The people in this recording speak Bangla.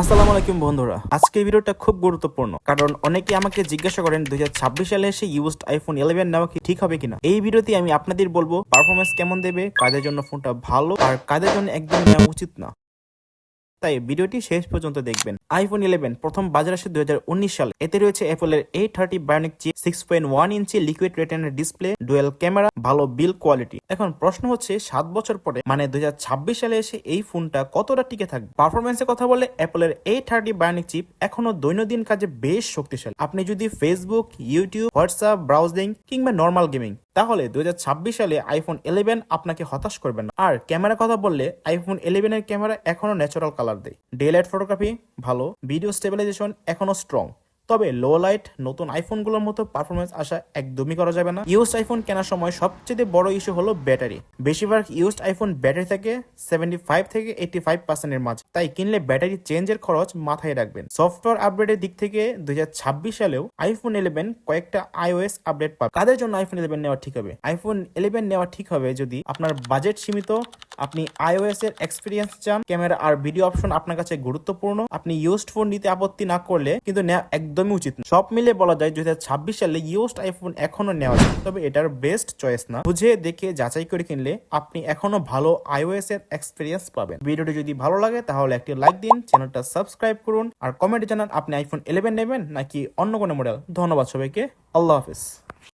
আসসালামু আলাইকুম বন্ধুরা, আজকের ভিডিওটা খুব গুরুত্বপূর্ণ কারণ অনেকে আমাকে জিজ্ঞাসা করেন 2026 সালে এসে ইউজড আইফোন 11 নেওয়া কি ঠিক হবে কিনা। এই ভিডিওতে আমি আপনাদের বলবো পারফরমেন্স কেমন দেবে, কাদের জন্য ফোনটা ভালো আর কাদের জন্য একদম নেওয়া উচিত না। তাই ভিডিওটি শেষ পর্যন্ত দেখবেন। আইফোন 11 প্রথম বাজারে আসে 2019 সালে। এতে রয়েছে অ্যাপলের A30 বায়োনিক চিপ, 6.1 ইঞ্চি লিকুইড রেটিনার ডিসপ্লে, ডুয়েল ক্যামেরা, ভালো বিল্ড কোয়ালিটি। এখন প্রশ্ন হচ্ছে 7 বছর পরে মানে 2026 সালে এসে এই ফোনটা কতটা টিকে থাকবে। পারফরমেন্সের কথা বলে অ্যাপলের A30 বায়োনিক চিপ এখনো দৈনন্দিন কাজে বেশ শক্তিশালী। আপনি যদি ফেসবুক, ইউটিউব, হোয়াটসঅ্যাপ ব্রাউজিং কিংবা নর্মাল গেমিং, তাহলে 2026 সালে আইফোন 11 আপনাকে হতাশ করবে না। আর ক্যামেরার কথা বললে আইফোন 11 এর ক্যামেরা এখনো ন্যাচারাল কালার দেয়, ডে লাইট ফটোগ্রাফি ভালো, ভিডিও স্টেবিলাইজেশন এখনো স্ট্রং। তবে লো লাইট নতুন আইফোনগুলোর মতো পারফরমেন্স আশা একদমই করা যাবে না। ইউজড আইফোন কেনার সময় সবচেয়ে বড় ইস্যু হলো ব্যাটারি। বেশিরভাগ ইউজড আইফোন ব্যাটারি থাকে 75 থেকে 85% এর মাঝে, তাই কিনলে ব্যাটারি চেঞ্জের খরচ মাথায় রাখবেন। সফটওয়্যার আপডেটের দিক থেকে 2026 সালেও আইফোন 11 কয়েকটা iOS আপডেট পাবে। কাদের জন্য আইফোন 11 নেওয়া ঠিক হবে? আইফোন 11 নেওয়া ঠিক হবে যদি আপনার বাজেট সীমিত, আপনি iOS এর এক্সপিরিয়েন্স চান, ক্যামেরা আর ভিডিও অপশন আপনার কাছে গুরুত্বপূর্ণ, আপনি ইউজড ফোন নিতে আপত্তি না করলে কিন্তু নেওয়া একদমই উচিত না। সব মিলে বলা যায় 2026 সালে ইউজড আইফোন এখনো নেওয়া যায়, তবে এটার বেস্ট চয়েস না। বুঝে দেখে যাচাই করে কিনলে আপনি এখনো ভালো iOS এর এক্সপিরিয়েন্স পাবেন। ভিডিওটি যদি ভালো লাগে তাহলে একটি লাইক দিন, চ্যানেলটা সাবস্ক্রাইব করুন আর কমেন্টে জানান আপনি আইফোন 11 নেবেন নাকি অন্য কোনো মডেল। ধন্যবাদ সবাইকে, আল্লাহ হাফিজ।